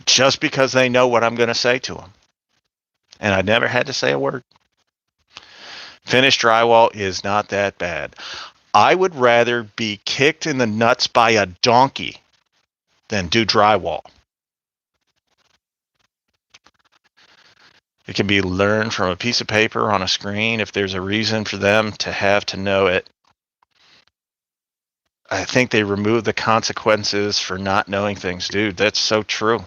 Just because they know what I'm going to say to them. And I never had to say a word. Finished drywall is not that bad. I would rather be kicked in the nuts by a donkey than do drywall. It can be learned from a piece of paper on a screen if there's a reason for them to have to know it. I think they remove the consequences for not knowing things. Dude, that's so true.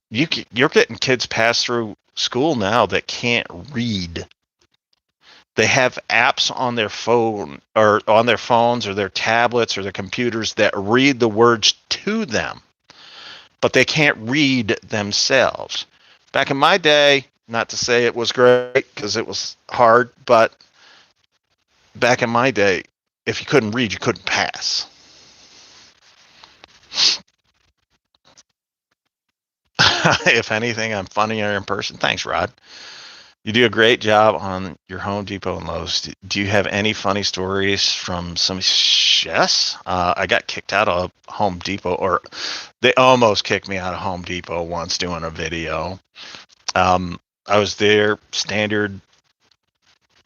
You're getting kids passed through school now that can't read. They have apps on their phone or on their phones or their tablets or their computers that read the words to them, but they can't read themselves. Back in my day, not to say it was great because it was hard, but back in my day, if you couldn't read, you couldn't pass. If anything, I'm funnier in person. Thanks, Rod. You do a great job on your Home Depot and Lowe's. Do you have any funny stories from some? Yes. I got kicked out of Home Depot, or they almost kicked me out of Home Depot once doing a video. I was there, standard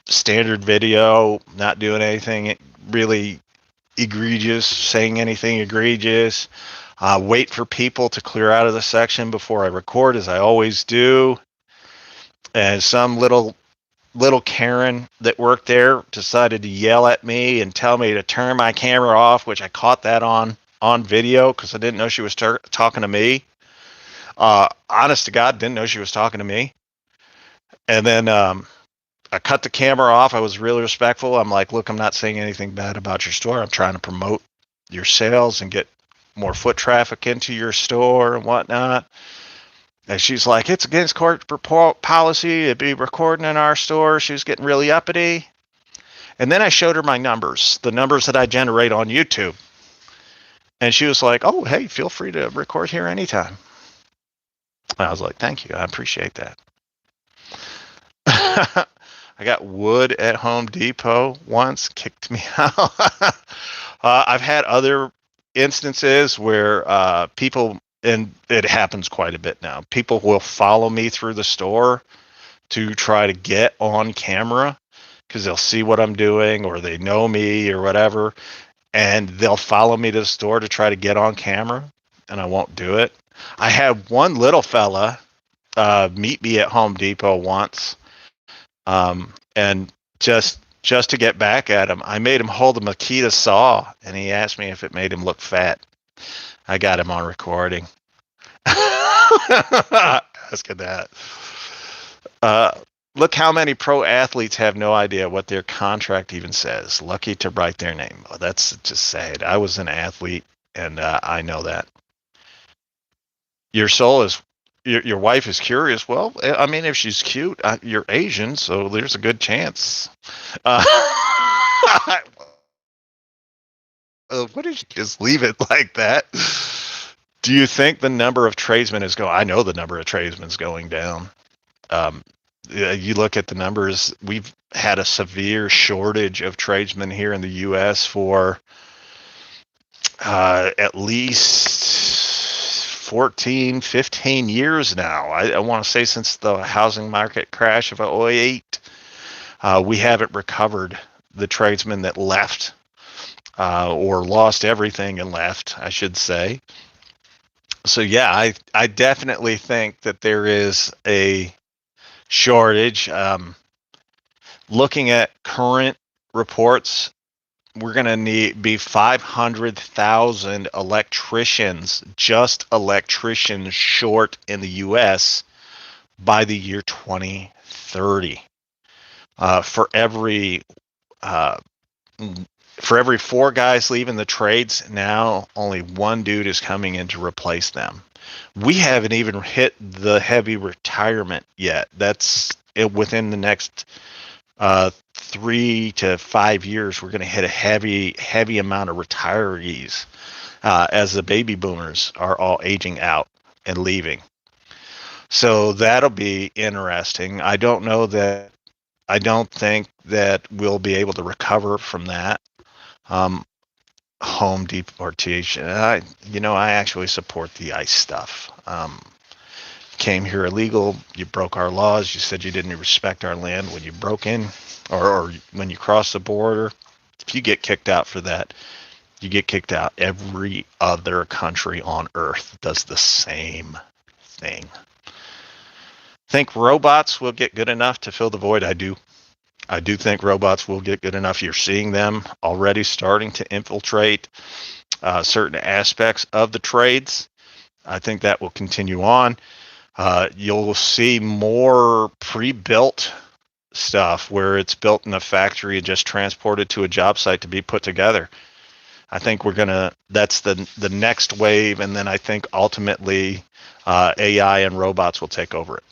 video, not doing anything really egregious, saying anything egregious. Wait for people to clear out of the section before I record, as I always do. And some little Karen that worked there decided to yell at me and tell me to turn my camera off, which I caught that on video because I didn't know she was talking to me. Honest to God, didn't know she was talking to me. And then I cut the camera off. I was really respectful. I'm like, look, I'm not saying anything bad about your store. I'm trying to promote your sales and get more foot traffic into your store and whatnot. And she's like, it's against corporate policy to be recording in our store. She was getting really uppity. And then I showed her my numbers, the numbers that I generate on YouTube. And she was like, oh, hey, feel free to record here anytime. And I was like, thank you. I appreciate that. I got wood at Home Depot once, kicked me out. I've had other instances where people, and it happens quite a bit now, people will follow me through the store to try to get on camera because they'll see what I'm doing or they know me or whatever, and they'll follow me to the store to try to get on camera, and I won't do it. I had one little fella meet me at Home Depot once, and just to get back at him, I made him hold a makita saw, and he asked me if it made him look fat. I got him on recording. Ask him that. Look how many pro athletes have no idea what their contract even says. Lucky to write their name. Oh, that's just sad. I was an athlete, and I know that. Your wife is curious. Well, I mean, if she's cute, you're Asian, so there's a good chance. What did you just leave it like that? Do you think the number of tradesmen is going? I know the number of tradesmen is going down. You look at the numbers. We've had a severe shortage of tradesmen here in the U.S. for at least 14, 15 years now. I want to say since the housing market crash of '08, we haven't recovered the tradesmen that left or lost everything and left, I should say. So yeah, I definitely think that there is a shortage. Looking at current reports, we're going to be 500,000 electricians, just electricians short in the U.S. by the year 2030. For every 4 guys leaving the trades, now only 1 dude is coming in to replace them. We haven't even hit the heavy retirement yet. That's within the next 3 to 5 years. We're going to hit a heavy amount of retirees as the baby boomers are all aging out and leaving. So that'll be interesting. I don't think that we'll be able to recover from that. Home deportation. I actually support the ICE stuff. Came here illegal. You broke our laws. You said you didn't respect our land when you broke in, or when you crossed the border. If you get kicked out for that, you get kicked out. Every other country on earth does the same thing. Think robots will get good enough to fill the void? I do think robots will get good enough. You're seeing them already starting to infiltrate certain aspects of the trades. I think that will continue on. You'll see more pre-built stuff where it's built in a factory and just transported to a job site to be put together. I think that's the next wave, and then I think ultimately AI and robots will take over it.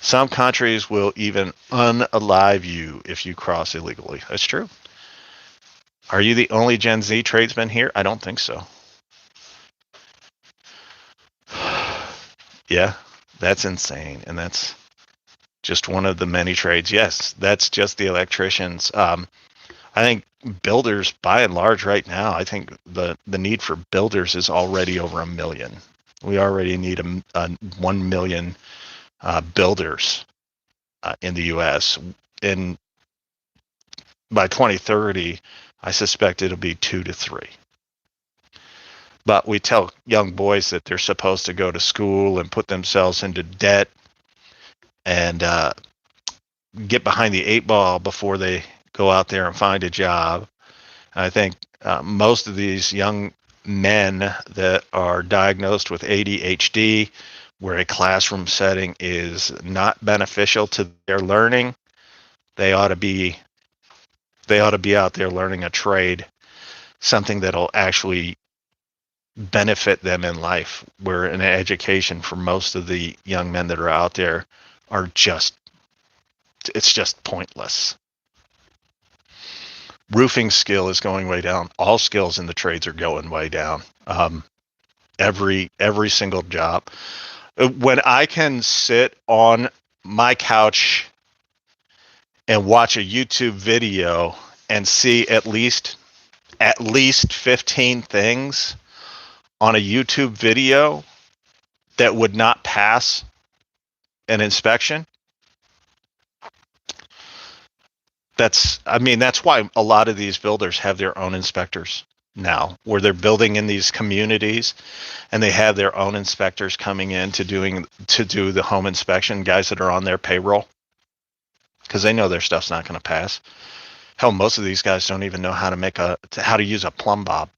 Some countries will even unalive you if you cross illegally. That's true. Are you the only Gen Z tradesman here? I don't think so. Yeah, that's insane. And that's just one of the many trades. Yes, that's just the electricians. I think builders, by and large right now, I think the need for builders is already over 1 million. We already need 1 million builders in the U.S. And by 2030, I suspect it'll be 2 to 3. But we tell young boys that they're supposed to go to school and put themselves into debt and get behind the 8 ball before they go out there and find a job. I think most of these young men that are diagnosed with ADHD, where a classroom setting is not beneficial to their learning, they ought to be out there learning a trade, something that'll actually benefit them in life, where an education for most of the young men that are out there it's just pointless. Roofing skill is going way down. All skills in the trades are going way down. Every single job. When I can sit on my couch and watch a YouTube video and see at least 15 things on a YouTube video that would not pass an inspection, that's why a lot of these builders have their own inspectors now, where they're building in these communities and they have their own inspectors coming in to do the home inspection, guys that are on their payroll, because they know their stuff's not going to pass. Hell, most of these guys don't even know how to use a plumb bob.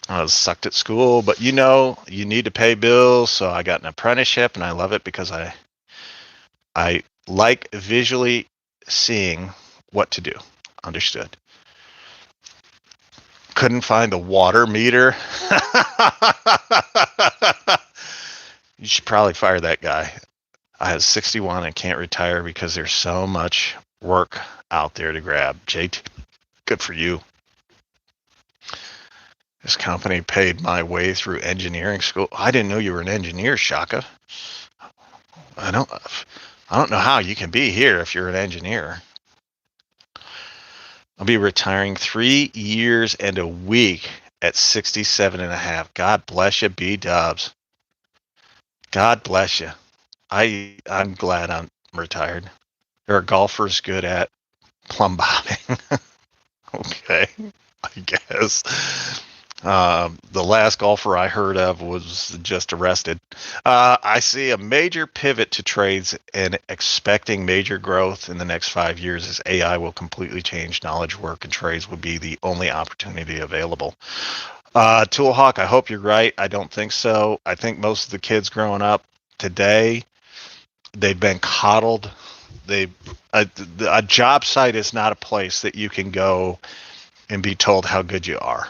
I was sucked at school, but you need to pay bills, so I got an apprenticeship, and I love it because I like visually seeing what to do. Understood. Couldn't find the water meter. You should probably fire that guy. I have 61 and can't retire because there's so much work out there to grab. JT, Good for you. This company paid my way through engineering school. I didn't know you were an engineer, Shaka. I don't know how you can be here if you're an engineer. I'll be retiring 3 years and a week at 67 and a half. God bless you, B-dubs. God bless you. I'm glad I'm retired. There are golfers good at plumb bobbing. Okay, I guess. The last golfer I heard of was just arrested. I see a major pivot to trades and expecting major growth in the next 5 years as AI will completely change knowledge work and trades will be the only opportunity available. Toolhawk, I hope you're right. I don't think so. I think most of the kids growing up today, they've been coddled. A job site is not a place that you can go and be told how good you are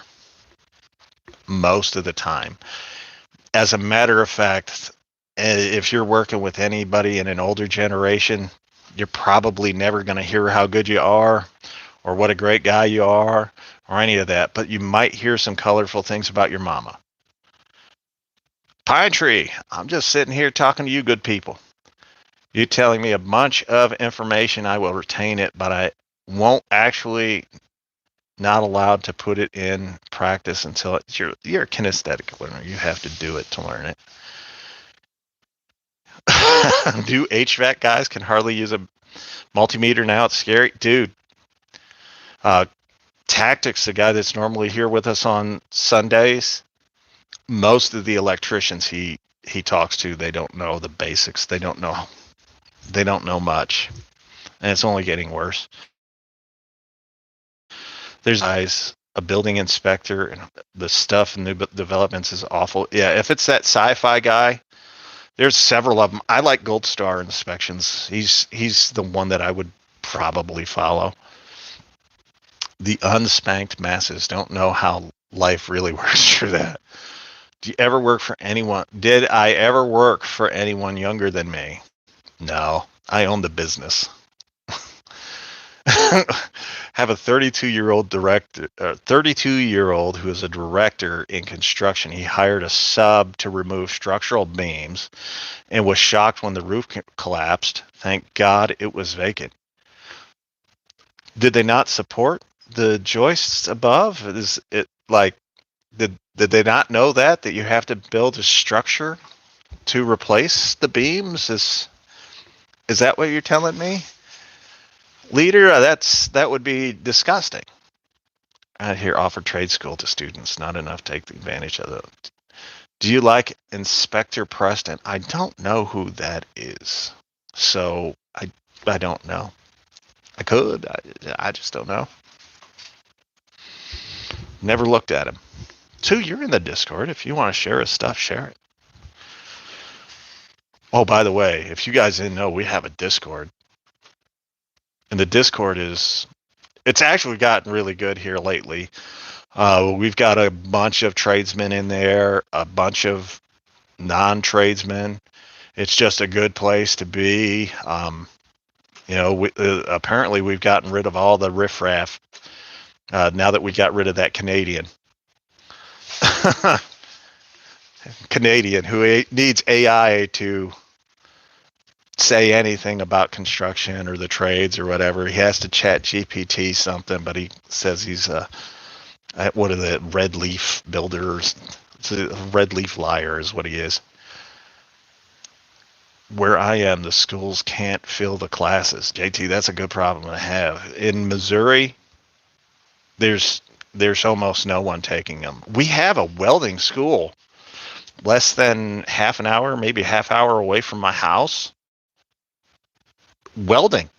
most of the time. As a matter of fact, if you're working with anybody in an older generation, you're probably never going to hear how good you are or what a great guy you are or any of that, but you might hear some colorful things about your mama. Pine Tree, I'm just sitting here talking to you good people. You telling me a bunch of information, I will retain it, but I won't actually not allowed to put it in practice until you're a kinesthetic learner. You have to do it to learn it. Do HVAC guys can hardly use a multimeter now? It's scary. Dude, Tactics, the guy that's normally here with us on Sundays, most of the electricians he talks to, they don't know the basics. They don't know much. And it's only getting worse. There's guys, a building inspector, and the stuff and new developments is awful. Yeah, if it's that sci-fi guy, there's several of them. I like Gold Star Inspections. He's the one that I would probably follow. The unspanked masses don't know how life really works through that. Do you ever work for anyone? Did I ever work for anyone younger than me? No, I own the business. Have a 32-year-old director, 32-year-old who is a director in construction. He hired a sub to remove structural beams and was shocked when the roof collapsed. Thank God it was vacant. Did they not support the joists above? Is it like, did they not know that you have to build a structure to replace the beams? Is that what you're telling me? Leader, that would be disgusting. I hear offer trade school to students, not enough take advantage of it. Do you like Inspector Preston? I don't know who that is, so I don't know. I could, I just don't know. Never looked at him. Sue, you're in the Discord. If you want to share his stuff, share it. Oh, by the way, if you guys didn't know, we have a Discord. And the Discord it's actually gotten really good here lately. We've got a bunch of tradesmen in there, a bunch of non-tradesmen. It's just a good place to be. Apparently we've gotten rid of all the riffraff now that we got rid of that Canadian. Canadian who needs AI to say anything about construction or the trades or whatever. He has to chat GPT something, but he says he's what are the red leaf builders? It's a red leaf liar is what he is. Where I am, the schools can't fill the classes. JT, that's a good problem to have. In Missouri, there's almost no one taking them. We have a welding school less than half an hour, maybe a half hour away from my house. Welding.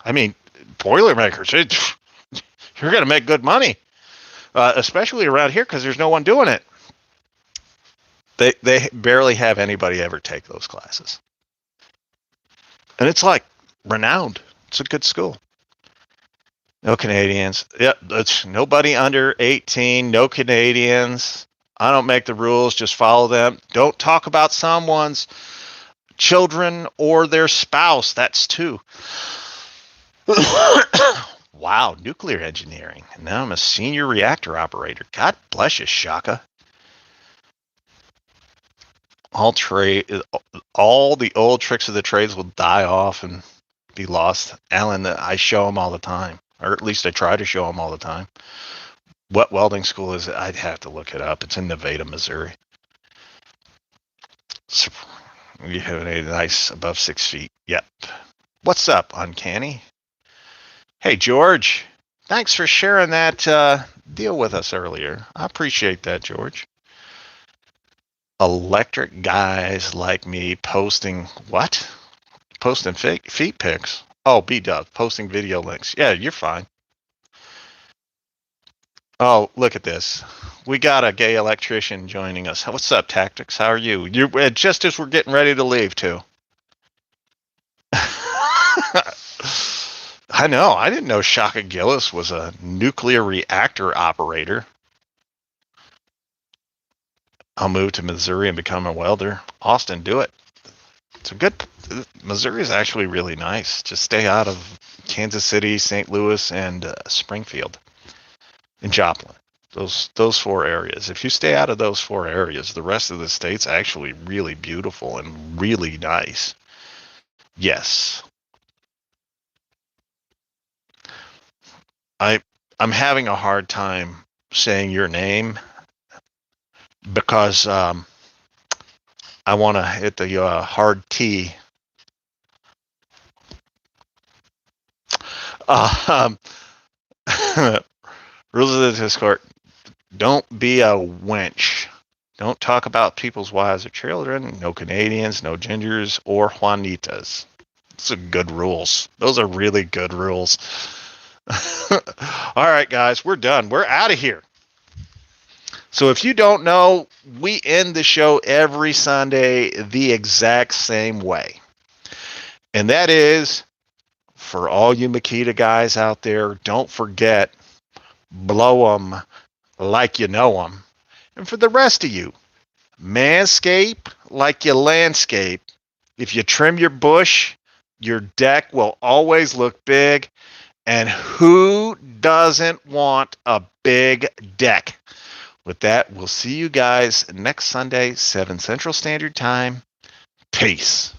I mean, Boilermakers, you're going to make good money, especially around here because there's no one doing it. They barely have anybody ever take those classes. And it's like renowned. It's a good school. No Canadians. Yep, it's nobody under 18, no Canadians. I don't make the rules, just follow them. Don't talk about someone's children or their spouse. That's two. wow, nuclear engineering. And now I'm a senior reactor operator. God bless you, Shaka. All the old tricks of the trades will die off and be lost. Alan, I show them all the time, or at least I try to show them all the time. What welding school is it? I'd have to look it up. It's in Nevada, Missouri. So you have a nice above 6 feet. Yep. What's up, Uncanny? Hey, George. Thanks for sharing that deal with us earlier. I appreciate that, George. Electric guys like me posting what? Posting fake feet pics. Oh, B-Dub, posting video links. Yeah, you're fine. Oh, look at this. We got a gay electrician joining us. What's up, Tactics? How are you? You're just as we're getting ready to leave, too. I know. I didn't know Shaka Gillis was a nuclear reactor operator. I'll move to Missouri and become a welder. Austin, do it. It's a good. Missouri is actually really nice. Just stay out of Kansas City, St. Louis, and Springfield, and Joplin. Those 4 areas. If you stay out of those 4 areas, the rest of the state's actually really beautiful and really nice. Yes. I'm having a hard time saying your name because I want to hit the hard T. Rules of the Discord. Don't be a wench. Don't talk about people's wives or children. No Canadians, no gingers, or Juanitas. Those are good rules. Those are really good rules. All right, guys, we're done. We're out of here. So if you don't know, we end the show every Sunday the exact same way. And that is, for all you Makita guys out there, don't forget, blow them like you know them. And for the rest of you, manscape like you landscape. If you trim your bush, your deck will always look big. And who doesn't want a big deck? With that, we'll see you guys next Sunday, 7 Central Standard Time. Peace.